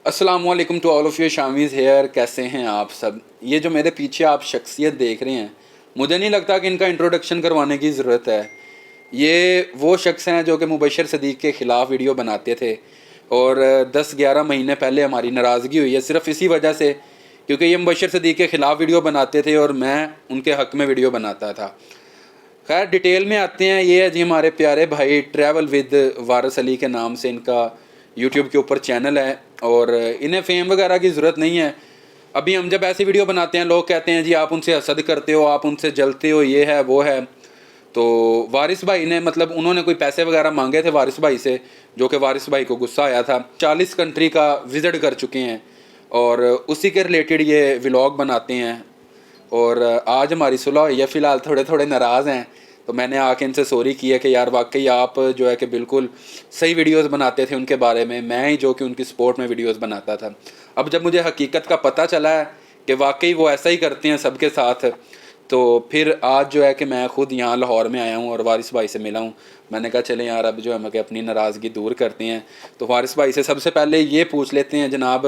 अस्सलाम वालेकुम to all of you Shamiz here. कैसे हैं आप सब? ये जो मेरे पीछे आप शख्सियत देख रहे हैं, मुझे नहीं लगता कि इनका इंट्रोडक्शन करवाने की ज़रूरत है। ये वो शख्स हैं जो कि मुबशर सदीक़ के ख़िलाफ़ वीडियो बनाते थे और 10-11 महीने पहले हमारी नाराज़गी हुई है सिर्फ़ इसी वजह से, क्योंकि ये मुबशर सदीक़ के ख़िलाफ़ वीडियो बनाते थे और मैं उनके हक़ में वीडियो बनाता था। खैर डिटेल में आते हैं। ये है जी हमारे प्यारे भाई ट्रैवल विद वारिस अली के नाम से इनका यूट्यूब के ऊपर चैनल है और इन्हें फ़ेम वगैरह की ज़रूरत नहीं है। अभी हम जब ऐसी वीडियो बनाते हैं लोग कहते हैं जी आप उनसे हसद करते हो, आप उनसे जलते हो, ये है वो है। तो वारिस भाई ने मतलब उन्होंने कोई पैसे वगैरह मांगे थे वारिस भाई से, जो कि वारिस भाई को गुस्सा आया था। 40 कंट्री का विज़िट कर चुके हैं और उसी के रिलेटेड ये व्लॉग बनाते हैं। और आज हमारी सुलह हुई है, फ़िलहाल थोड़े थोड़े नाराज़ हैं, तो मैंने आके इनसे सॉरी की है कि यार वाकई आप जो है कि बिल्कुल सही वीडियोस बनाते थे उनके बारे में, मैं ही जो कि उनकी सपोर्ट में वीडियोस बनाता था। अब जब मुझे हकीकत का पता चला है कि वाकई वो ऐसा ही करते हैं सबके साथ, तो फिर आज जो है कि मैं ख़ुद यहाँ लाहौर में आया हूँ और वारिस भाई से मिला हूँ। मैंने कहा चलें यार अब जो है मैं अपनी नाराज़गी दूर करते हैं। तो वारिस भाई से सबसे पहले ये पूछ लेते हैं जनाब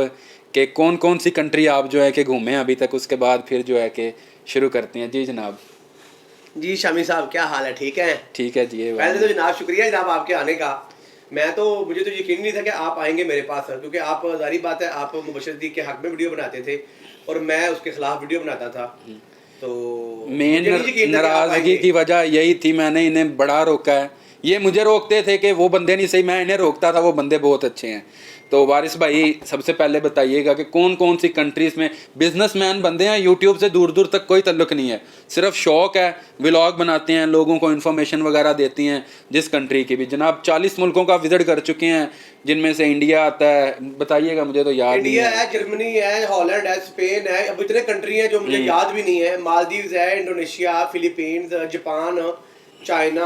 कि कौन कौन सी कंट्री आप जो है कि घूमे हैं अभी तक, उसके बाद फिर जो है कि शुरू करते हैं। जी जनाब। जी शामी साहब, क्या हाल है? ठीक है? ठीक है जी। पहले तो जनाब शुक्रिया जनाब आपके आने का। मुझे तो यकीन नहीं था कि आप आएंगे मेरे पास, क्योंकि आप जाहिर बात है आप मुबशर सदीक़ के हक में वीडियो बनाते थे और मैं उसके खिलाफ वीडियो बनाता था। तो मेन नाराज़गी की वजह यही थी, मैंने इन्हें बड़ा रोका है। ये मुझे रोकते थे कि वो बंदे नहीं सही, मैं इन्हें रोकता था वो बंदे बहुत अच्छे हैं। तो वारिस भाई सबसे पहले बताइएगा कि कौन कौन सी कंट्रीज़ में बिजनेसमैन बंदे हैं, यूट्यूब से दूर दूर तक कोई तल्लुक़ नहीं है, सिर्फ शौक़ है, व्लॉग बनाते हैं, लोगों को इन्फॉर्मेशन वगैरह देती हैं। जिस कंट्री की भी जनाब 40 मुल्कों का विज़िट कर चुके हैं, जिनमें से इंडिया आता है। बताइएगा, मुझे तो याद नहीं इंडिया है, जर्मनी है, हॉलैंड है, स्पेन है, अब इतने कंट्री हैं जो मुझे याद भी नहीं है। मालदीव्स है, Indonesia, Philippines, Japan, China,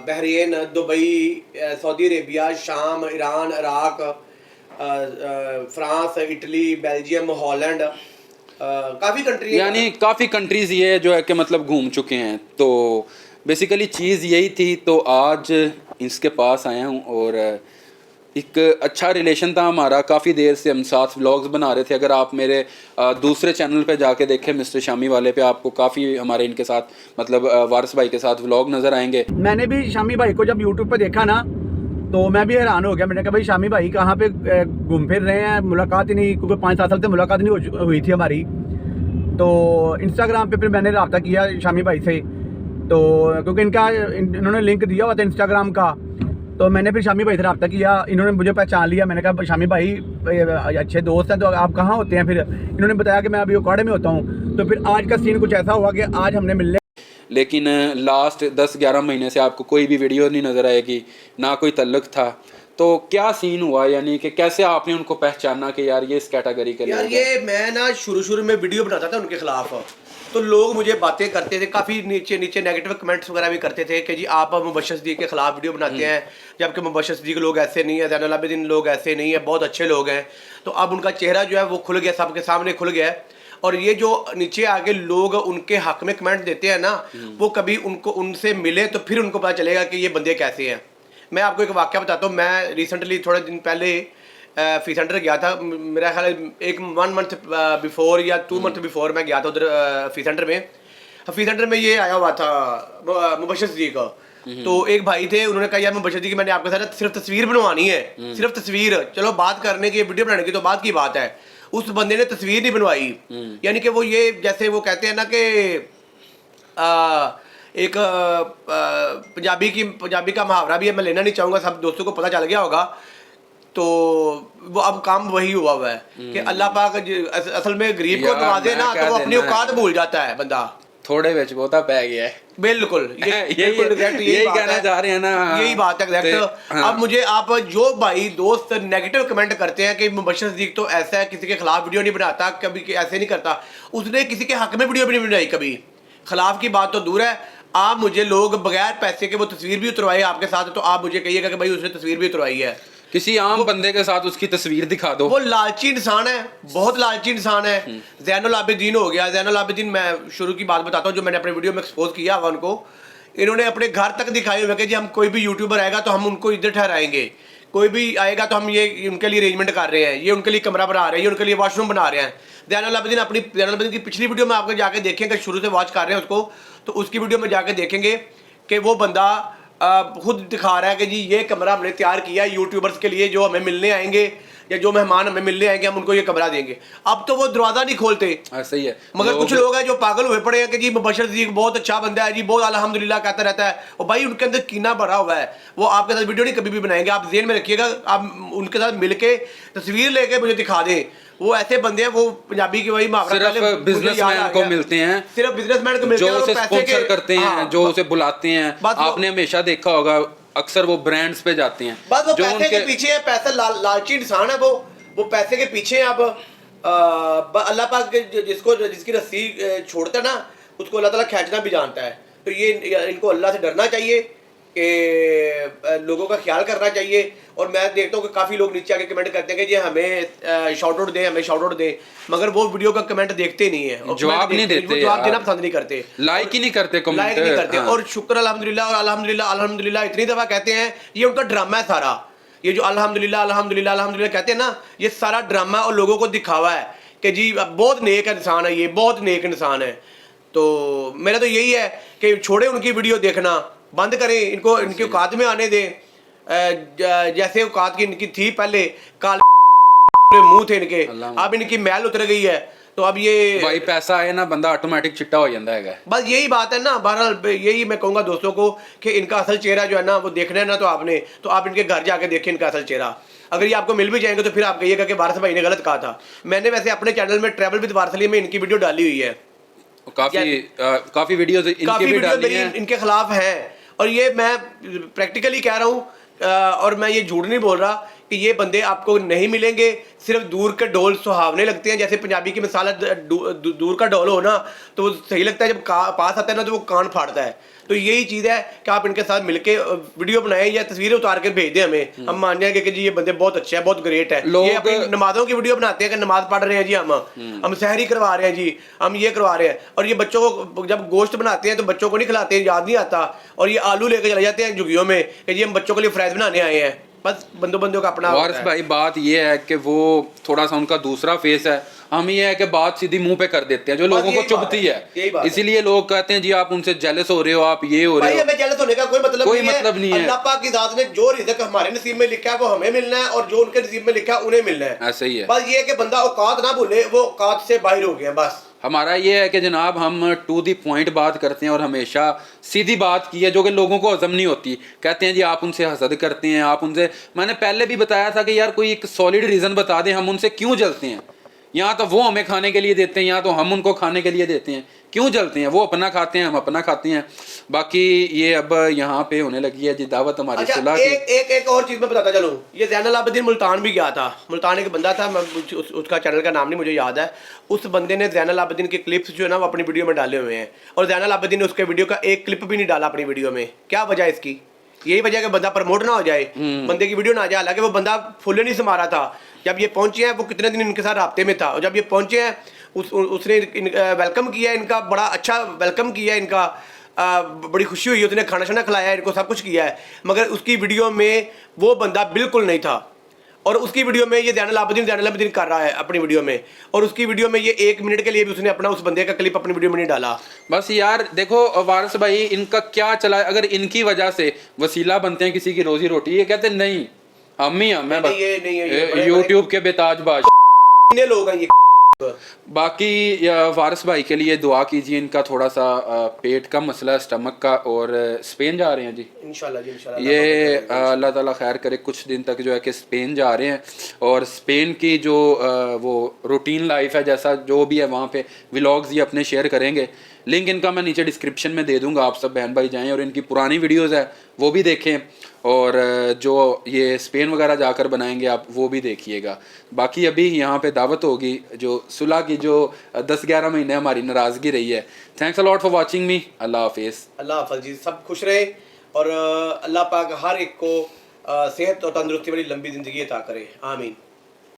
Bahrain, Dubai, Saudi Arabia, शाम, Iran, Iraq, France, Italy, Belgium, Holland, काफ़ी कंट्री यानी काफ़ी कंट्रीज़ ये जो है कि मतलब घूम चुके हैं। तो बेसिकली चीज़ यही थी, तो आज इसके पास आया हूँ और एक अच्छा रिलेशन था हमारा, काफ़ी देर से हम साथ व्लॉग्स बना रहे थे। अगर आप मेरे दूसरे चैनल पे जाके देखें मिस्टर शामी वाले पे, आपको काफ़ी हमारे इनके साथ मतलब वारिस भाई के साथ व्लॉग नज़र आएंगे। मैंने भी शामी भाई को जब यूट्यूब पे देखा ना, तो मैं भी हैरान हो गया। मैंने कहा भाई शामी भाई कहाँ पे घूम फिर रहे हैं, मुलाकात ही नहीं, क्योंकि 5-7 साल से मुलाकात नहीं हुई थी हमारी। तो इंस्टाग्राम पे फिर मैंने रब्ता किया शामी भाई से, तो क्योंकि इन्होंने लिंक दिया हुआ था इंस्टाग्राम का, तो मैंने फिर शामी भाई से रब्ता किया। इन्होंने मुझे पहचान लिया। मैंने कहा शामी भाई अच्छे दोस्त हैं, तो आप कहाँ होते हैं? फिर इन्होंने बताया कि मैं अभी उकाड़े में होता हूँ। तो फिर आज का सीन कुछ ऐसा हुआ कि आज हमने मिलने, लेकिन लास्ट 10-11 महीने से आपको कोई भी वीडियो नहीं नज़र आएगी, ना कोई तल्लुक़ था। तो क्या सीन हुआ, यानी कि कैसे आपने उनको पहचाना कि यार ये इस कैटेगरी के यार? लोग ये हैं? मैं ना शुरू में वीडियो बनाता था उनके खिलाफ, तो लोग मुझे बातें करते थे, काफ़ी नीचे नेगेटिव कमेंट्स वगैरह भी करते थे कि जी आप मुबशर सदीक़ के खिलाफ वीडियो बनाते हैं, जबकि मुबशर सदीक़ लोग ऐसे नहीं है, ज़ैनुल आबिदीन लोग ऐसे नहीं है, बहुत अच्छे लोग हैं। तो अब उनका चेहरा जो है वो खुल गया, सबके सामने खुल गया है। और ये जो नीचे आके लोग उनके हक में कमेंट देते हैं ना, वो कभी उनसे मिले तो फिर उनको पता चलेगा कि ये बंदे कैसे हैं। मैं आपको एक वाक़या बताता हूँ। मैं रिसेंटली थोड़े दिन पहले फी सेंटर गया था, मेरा ख्याल एक 1 मंथ बिफोर या 2 मंथ बिफोर मैं गया था उधर फी सेंटर में। फी सेंटर में ये आया हुआ था मुबशर सदीक़ का। तो एक भाई थे, उन्होंने कहा यार मुबशर सदीक़ मैंने आपके साथ सिर्फ तस्वीर बनवानी है, सिर्फ तस्वीर, चलो बात करने की, वीडियो बनाने की तो बात की बात है। उस बंदे ने तस्वीर नहीं बनवाई। यानी कि वो ये जैसे वो कहते हैं ना कि एक पंजाबी का मुहावरा भी है, मैं लेना नहीं चाहूँगा, सब दोस्तों को पता चल गया होगा। तो वो अब काम वही हुआ है कि अल्लाह पाक असल में गरीब को नवाजे ना, तो वो अपनी औकात भूल जाता है बंदा। थोड़े विच बहुता पै गया है। बिल्कुल यही कहना चाह रहे हैं ना, यही बात है एग्जैक्ट। अब मुझे आप जो भाई दोस्त नेगेटिव कमेंट करते हैं कि मुबशर सदीक़ तो ऐसा है, किसी के खिलाफ वीडियो नहीं बनाता, कभी ऐसे नहीं करता, उसने किसी के हक में वीडियो भी नहीं बनाई कभी। खिलाफ की बात तो दूर है, आप मुझे लोग बगैर पैसे के वो तस्वीर भी उतरवाए आपके साथ, तो आप मुझे कहिएगा कि भाई उसने तस्वीर भी उतरवाई है। किसी आम बंदे के साथ उसकी तस्वीर दिखा दो। वो लालची इंसान है, बहुत लालची इंसान है। ज़ैनुल आबिदीन हो गया, ज़ैनुल आबिदीन, मैं शुरू की बात बताता हूँ जो मैंने अपने वीडियो में एक्सपोज किया हुआ उनको। इन्होंने अपने घर तक दिखाए हुए कि जी हम कोई भी यूट्यूबर आएगा तो हम उनको इधर ठहराएंगे कोई भी आएगा तो हम ये उनके लिए अरेंजमेंट कर रहे हैं, ये उनके लिए कमरा बना रहे हैं, ये उनके लिए वॉशरूम बना रहे हैं। ज़ैनुल आबिदीन की पिछली वीडियो में आपको जाके देखेंगे, शुरू से वॉच कर रहे हैं उसको, तो उसकी वीडियो में जाके देखेंगे कि वो बंदा खुद दिखा रहा है कि जी ये कमरा हमने तैयार किया है यूट्यूबर्स के लिए, जो हमें मिलने आएंगे या जो मेहमान हमें मिलने आएंगे हम उनको ये कमरा देंगे। अब तो वो दरवाज़ा नहीं खोलते। सही है, मगर कुछ लोग हैं जो पागल हुए पड़े हैं कि जी मुबशर सिद्दीक बहुत अच्छा बंदा है जी, बहुत अल्हम्दुलिल्लाह कहता रहता है। और भाई उनके अंदर कीना भरा हुआ है, वो आपके साथ वीडियो नहीं कभी भी बनाएंगे। आप ज़हन में रखिएगा, आप उनके साथ मिलके तस्वीर लेके मुझे दिखा दें। वो ऐसे बंदे हैं, वो पंजाबी की वही मुहावरा सिर्फ बिजनेसमैन को मिलते हैं, सिर्फ बिजनेसमैन को मिलते हैं, जो उसे स्पॉन्सर करते हैं, जो उसे बुलाते हैं। आपने आपने हमेशा देखा होगा अक्सर वो ब्रांड्स पे जाते हैं, बस वो जो पैसे के पीछे है, पैसा लालची इंसान है वो पैसे के पीछे है। अब अल्लाह पाक जिसकी रस्सी छोड़ता है ना, उसको अल्लाह ताला खींचना भी जानता है। तो ये इनको अल्लाह से डरना चाहिए कि लोगों का ख्याल करना चाहिए। और मैं देखता हूँ कि काफ़ी लोग नीचे आके कमेंट करते हैं कि जी हमें शाउट आउट दें, हमें शाउट आउट दें, मगर वो वीडियो का कमेंट देखते नहीं है, जवाब नहीं देते, जवाब देना पसंद नहीं करते, लाइक ही नहीं करते, लाइक नहीं करते। और शुक्र अल्हम्दुलिल्लाह और अल्हम्दुलिल्लाह अल्हम्दुलिल्लाह इतनी दफ़ा कहते हैं, ये उनका ड्रामा है सारा। ये जो अल्हम्दुलिल्लाह अल्हम्दुलिल्लाह अल्हम्दुलिल्लाह कहते हैं ना, ये सारा ड्रामा और लोगों को दिखावा है कि जी बहुत नेक इंसान है, ये बहुत नेक इंसान है। तो मेरा तो यही है कि छोड़े उनकी वीडियो देखना, बंद करें, इनको इनकी औकात में आने दें। जैसे औकात की इनकी थी पहले, काले मुंह थे इनके, अब इनकी मैल उतर गई है। तो अब ये भाई पैसा आए ना, बंदा ऑटोमेटिक चिट्टा हो जाता है। बस यही बात है ना। बहरहाल यही मैं कहूँगा दोस्तों को कि इनका असल चेहरा जो है ना वो देखना है ना, तो आप इनके घर जाके देखें इनका असल चेहरा। अगर ये आपको मिल भी जाएंगे तो फिर आप कहिएगा कि वारिस भाई ने गलत कहा था। मैंने वैसे अपने चैनल में ट्रैवल विद वारिस अली में इनकी वीडियो डाली हुई है, काफी वीडियोस इनकी भी डाली हैं, इनके खिलाफ हैं। और ये मैं प्रैक्टिकली कह रहा हूँ, और मैं ये झूठ नहीं बोल रहा कि ये बंदे आपको नहीं मिलेंगे। सिर्फ दूर के ढोल सुहावने लगते हैं, जैसे पंजाबी की मिसाल है, दूर का ढोल हो ना तो वो सही लगता है, जब पास आता है ना तो वो कान फाड़ता है। तो यही चीज़ है कि आप इनके साथ मिलके वीडियो बनाएं या तस्वीरें उतार कर भेज दें हमें, हम मान जाएंगे कि जी ये बंदे बहुत अच्छे हैं, बहुत ग्रेट है। ये अपनी नमाजों की वीडियो बनाते हैं कि नमाज पढ़ रहे हैं जी, हम सहरी करवा रहे हैं जी, हम ये करवा रहे हैं। और ये बच्चों को जब गोश्त बनाते हैं तो बच्चों को नहीं खिलाते हैं, याद नहीं आता। और ये आलू लेकर चले जाते हैं झुग्गियों में कि जी हम बच्चों के लिए फ्राइज बनाने आए हैं। बस बंदों का अपना। वारिस भाई बात ये है कि वो थोड़ा सा उनका दूसरा फेस है, हम ये है कि बात सीधी मुंह पे कर देते हैं जो लोगों को चुभती है। इसीलिए लोग कहते हैं जी आप उनसे जेलस हो रहे हो, आप ये हो रहे हो। हमें जेलस होने का कोई मतलब नहीं है। अल्लाह पाक की ज़ात ने जो रिज़्क हमारे नसीब में लिखा है वो हमें मिलना है, और जो उनके नसीब में लिखा है उन्हें मिलना है। ऐसा ही है। बस ये है कि बंदा औकात ना भूले, वो औकात से बाहर हो गया। बस हमारा ये है कि जनाब हम टू दी पॉइंट बात करते हैं और हमेशा सीधी बात की है जो कि लोगों को हजम नहीं होती। कहते हैं जी आप उनसे हसद करते हैं, आप उनसे, मैंने पहले भी बताया था कि यार कोई एक सॉलिड रीज़न बता दें हम उनसे क्यों जलते हैं। यहाँ तो वो हमें खाने के लिए देते हैं, यहाँ तो हम उनको खाने के लिए देते हैं, क्यों जलते हैं? वो अपना खाते हैं, हम अपना खाते हैं। बाकी ये अब यहाँ पे होने लगी है जी दावत हमारी सुलह की। एक और चीज़ मैं बताता चलूँ, ये ज़ैनुल आबिदीन मुल्तान भी गया था। मुल्तान एक बंदा था, मैं उसका चैनल का नाम नहीं मुझे याद है। उस बंदे ने ज़ैनुल आबिदीन के क्लिप्स जो है ना वो अपनी वीडियो में डाले हुए हैं, और ज़ैनुल आबिदीन ने उसके वीडियो का एक क्लिप भी नहीं डाला अपनी वीडियो में। क्या वजह है इसकी? यही वजह है कि बंदा प्रमोट ना हो जाए, बंदे की वीडियो ना आ जाए। हालांकि वो बंदा फुल नहीं समा रहा था। जब ये पहुंचे हैं, वो कितने दिन इनके साथ राब्ते में था, और जब ये पहुंचे हैं उसने वेलकम किया इनका, बड़ा अच्छा वेलकम किया इनका, बड़ी खुशी हुई, उसने खाना शाना खिलाया इनको, सब कुछ किया है। मगर उसकी वीडियो में वो बंदा बिल्कुल नहीं था, और उसकी वीडियो में ये ज़ैनुल आबिदीन कर रहा है अपनी वीडियो में, और उसकी वीडियो में ये 1 मिनट के लिए भी उसने अपना उस बंदे का क्लिप अपनी वीडियो में नहीं डाला। बस यार देखो वारिस भाई इनका क्या चला है, अगर इनकी वजह से वसीला बनते हैं किसी की रोजी रोटी, ये कहते नहीं हम ही हम यूट्यूब के बेताज बादशाह लोग हैं ये। बाकी वारिस भाई के लिए दुआ कीजिए, इनका थोड़ा सा पेट का मसला है, स्टमक का, और स्पेन जा रहे हैं जी इंशाल्लाह ये अल्लाह ताला खैर करे। कुछ दिन तक जो है कि स्पेन जा रहे हैं, और स्पेन की जो वो रूटीन लाइफ है, जैसा जो भी है वहाँ पे व्लॉग्स ये अपने शेयर करेंगे। लिंक इनका मैं नीचे डिस्क्रिप्शन में दे दूंगा, आप सब बहन भाई जाएं और इनकी पुरानी वीडियोज़ है वो भी देखें, और जो ये स्पेन वगैरह जाकर बनाएंगे आप वो भी देखिएगा। बाकी अभी यहाँ पे दावत होगी जो सुलह की, जो 10-11 महीने हमारी नाराज़गी रही है। Thanks a lot for watching me. अल्लाह हाफिज़। अल्लाह हाफिज़ जी, सब खुश रहे, और अल्लाह पाक हर एक को सेहत और तंदुरुस्ती वाली लंबी ज़िंदगी अता करे। आमीन।